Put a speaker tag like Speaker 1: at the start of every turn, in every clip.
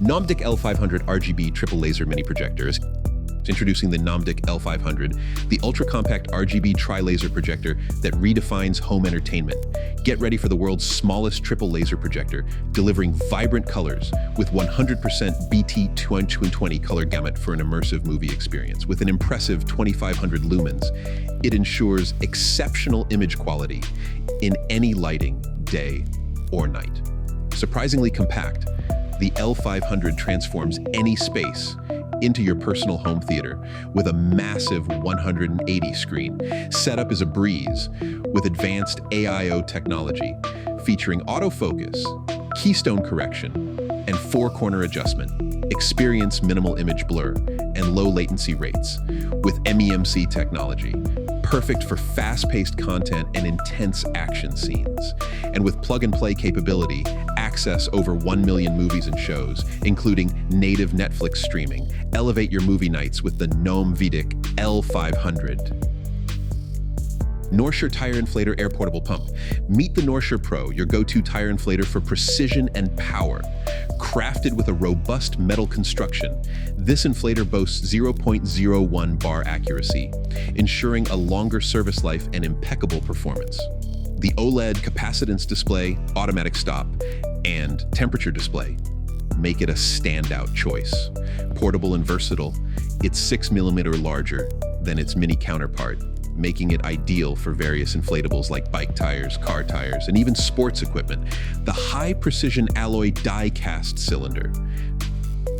Speaker 1: NOMVDIC L500 RGB triple laser mini projectors. Introducing the NOMVDIC L500, the ultra-compact RGB tri-laser projector that redefines home entertainment. Get ready for the world's smallest triple laser projector, delivering vibrant colors with 100% BT 220 color gamut for an immersive movie experience. With an impressive 2500 lumens, it ensures exceptional image quality in any lighting, day or night. Surprisingly compact, the L500 transforms any space into your personal home theater with a massive 180 screen. Setup is a breeze with advanced AIO technology featuring autofocus, keystone correction, and four-corner adjustment. Experience minimal image blur and low latency rates with MEMC technology, perfect for fast-paced content and intense action scenes. And with plug-and-play capability, access over 1 million movies and shows, including native Netflix streaming. Elevate your movie nights with the NOMVDIC L500. NORSHIRE Tire Inflator Air Portable Pump. Meet the NORSHIRE Pro, your go-to tire inflator for precision and power. Crafted with a robust metal construction, this inflator boasts 0.01 bar accuracy, ensuring a longer service life and impeccable performance. The OLED capacitance display, automatic stop, and temperature display make it a standout choice. Portable and versatile, it's 6mm larger than its mini counterpart, making it ideal for various inflatables like bike tires, car tires, and even sports equipment. The high-precision alloy die-cast cylinder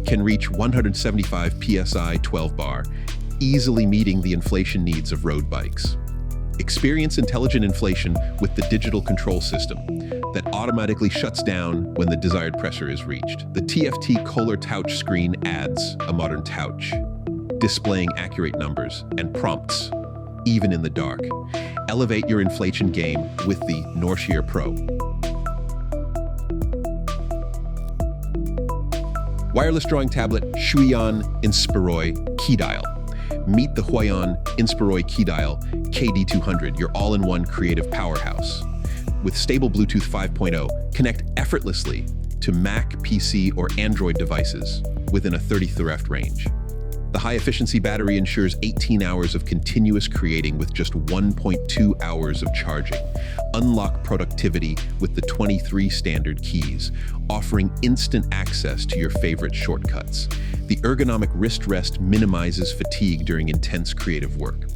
Speaker 1: can reach 175 psi 12 bar, easily meeting the inflation needs of road bikes. Experience intelligent inflation with the digital control system that automatically shuts down when the desired pressure is reached. The TFT Kohler touch screen adds a modern touch, displaying accurate numbers and prompts even in the dark. Elevate your inflation game with the NORSHIRE Pro. Wireless drawing tablet Huion Inspiroy Keydial. Meet the Huion Inspiroy Keydial KD200, your all-in-one creative powerhouse. With stable Bluetooth 5.0, connect effortlessly to Mac, PC, or Android devices within a 30 Threft range. The high-efficiency battery ensures 18 hours of continuous creating with just 1.2 hours of charging. Unlock productivity with the 23 standard keys, offering instant access to your favorite shortcuts. The ergonomic wrist rest minimizes fatigue during intense creative work.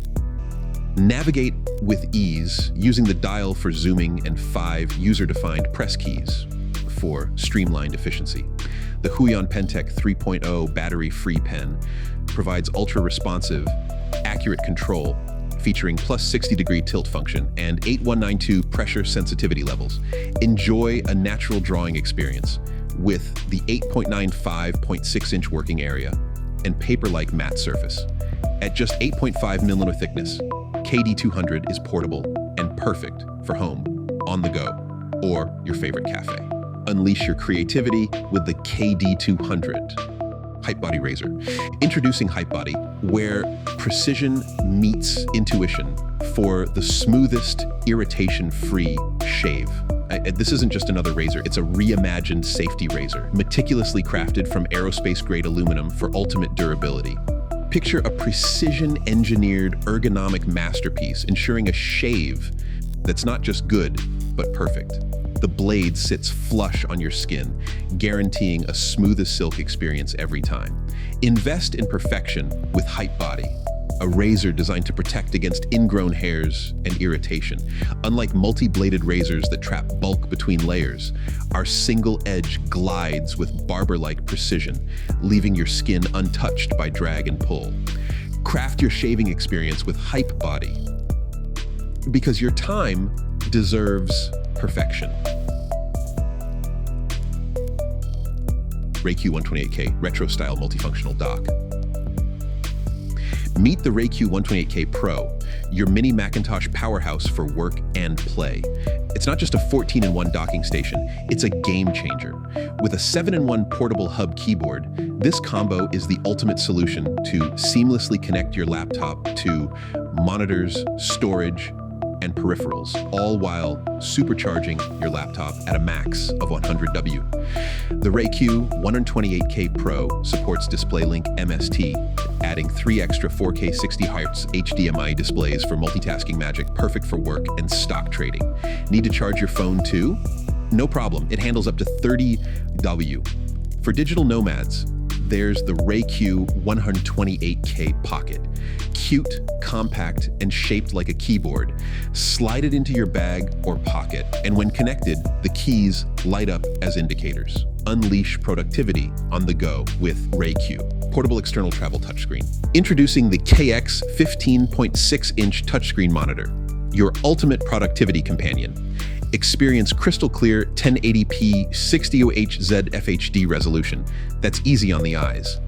Speaker 1: Navigate with ease using the dial for zooming and 5 user-defined press keys for streamlined efficiency. The Huion Pentec 3.0 battery-free pen provides ultra-responsive, accurate control featuring plus 60-degree tilt function and 8192 pressure sensitivity levels. Enjoy a natural drawing experience with the 8.95.6-inch working area and paper-like matte surface. At just 8.5mm thickness, KD200 is portable and perfect for home, on the go, or your favorite cafe. Unleash your creativity with the KD200. HypeBody Razor. Introducing HypeBody, where precision meets intuition for the smoothest, irritation-free shave. This isn't just another razor, it's a reimagined safety razor, meticulously crafted from aerospace-grade aluminum for ultimate durability. Picture a precision-engineered ergonomic masterpiece, ensuring a shave that's not just good, but perfect. The blade sits flush on your skin, guaranteeing a smooth as silk experience every time. Invest in perfection with HypeBody, a razor designed to protect against ingrown hairs and irritation. Unlike multi-bladed razors that trap bulk between layers, our single edge glides with barber-like precision, leaving your skin untouched by drag and pull. Craft your shaving experience with HypeBody, because your time deserves perfection. RayCue 128K Retro Style Multifunctional Dock. Meet the RayCue 128K Pro, your mini Macintosh powerhouse for work and play. It's not just a 14-in-1 docking station, it's a game changer. With a 7-in-1 portable hub keyboard, this combo is the ultimate solution to seamlessly connect your laptop to monitors, storage, and peripherals, all while supercharging your laptop at a max of 100W. The RayCue 128K Pro supports DisplayLink MST, adding 3 extra 4K 60Hz HDMI displays for multitasking magic, perfect for work and stock trading. Need to charge your phone too? No problem, it handles up to 30W. For digital nomads, there's the RayCue 128K Pocket. Cute, compact, and shaped like a keyboard. Slide it into your bag or pocket, and when connected, the keys light up as indicators. Unleash productivity on the go with RayCue. Portable external travel touchscreen. Introducing the KX 15.6-inch touchscreen monitor, your ultimate productivity companion. Experience crystal clear 1080p 60HZ FHD resolution that's easy on the eyes.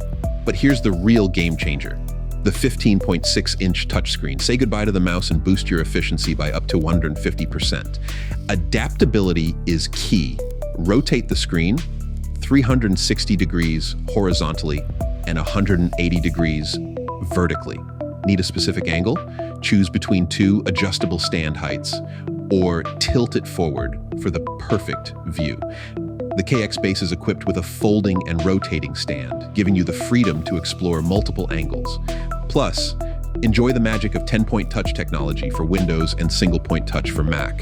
Speaker 1: But here's the real game changer. The 15.6-inch touchscreen. Say goodbye to the mouse and boost your efficiency by up to 150%. Adaptability is key. Rotate the screen 360 degrees horizontally and 180 degrees vertically. Need a specific angle? Choose between 2 adjustable stand heights or tilt it forward for the perfect view. The KX base is equipped with a folding and rotating stand, giving you the freedom to explore multiple angles. Plus, enjoy the magic of 10-point touch technology for Windows and single-point touch for Mac.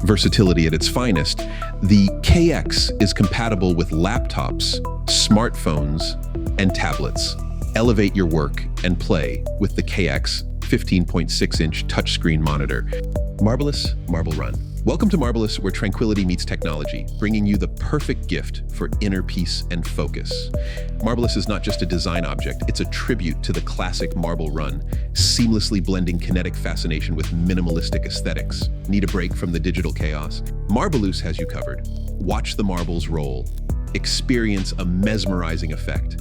Speaker 1: Versatility at its finest, the KX is compatible with laptops, smartphones, and tablets. Elevate your work and play with the KX 15.6-inch touchscreen monitor. Marbolous Marble Run. Welcome to Marbolous, where tranquility meets technology, bringing you the perfect gift for inner peace and focus. Marbolous is not just a design object, it's a tribute to the classic Marble Run, seamlessly blending kinetic fascination with minimalistic aesthetics. Need a break from the digital chaos? Marbolous has you covered. Watch the marbles roll, experience a mesmerizing effect,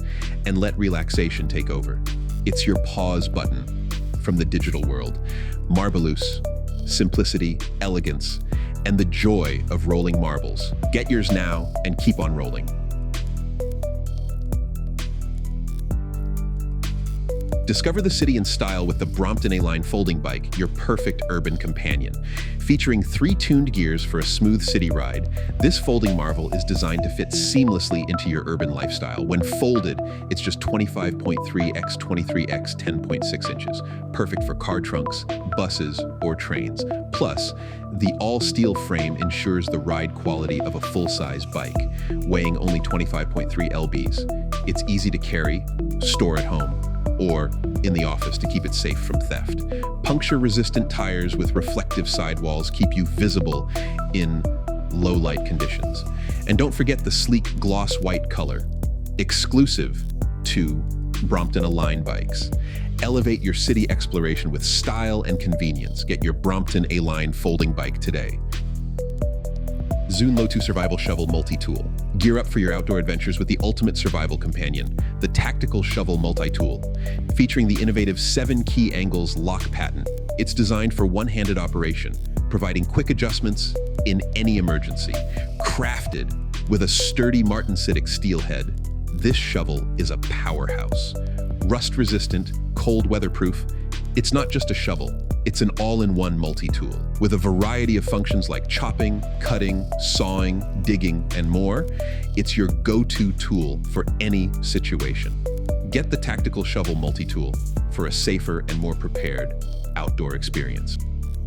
Speaker 1: and let relaxation take over. It's your pause button from the digital world. Marbolous. Simplicity, elegance, and the joy of rolling marbles. Get yours now and keep on rolling. Discover the city in style with the Brompton A-Line folding bike, your perfect urban companion. Featuring 3 tuned gears for a smooth city ride, this folding marvel is designed to fit seamlessly into your urban lifestyle. When folded, it's just 25.3 x 23 x 10.6 inches, perfect for car trunks, buses, or trains. Plus, the all-steel frame ensures the ride quality of a full-size bike, weighing only 25.3 lbs. It's easy to carry, store at home, or in the office to keep it safe from theft. Puncture-resistant tires with reflective sidewalls keep you visible in low-light conditions. And don't forget the sleek gloss white color, exclusive to Brompton A-Line bikes. Elevate your city exploration with style and convenience. Get your Brompton A-Line folding bike today. Zune Lotoo Survival Shovel Multitool. Gear up for your outdoor adventures with the ultimate survival companion, the Tactical Shovel Multitool. Featuring the innovative 7-key angles lock pattern. It's designed for one-handed operation, providing quick adjustments in any emergency. Crafted with a sturdy martensitic steel head, this shovel is a powerhouse. Rust-resistant, cold weatherproof, it's not just a shovel, it's an all-in-one multi-tool. With a variety of functions like chopping, cutting, sawing, digging, and more, it's your go-to tool for any situation. Get the Tactical Shovel Multi-Tool for a safer and more prepared outdoor experience.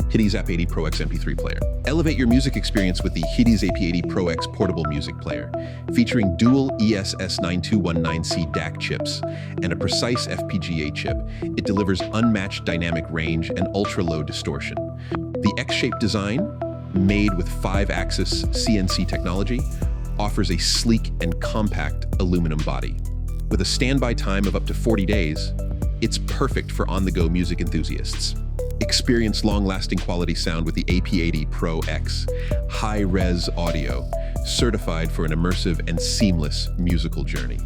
Speaker 1: Hidizs AP80 Pro X MP3 player. Elevate your music experience with the Hidizs AP80 Pro X portable music player. Featuring dual ESS9219C DAC chips and a precise FPGA chip, it delivers unmatched dynamic range and ultra-low distortion. The X-shaped design, made with 5-axis CNC technology, offers a sleek and compact aluminum body. With a standby time of up to 40 days, it's perfect for on-the-go music enthusiasts. Experience long-lasting quality sound with the AP80 Pro X, high-res audio, certified for an immersive and seamless musical journey.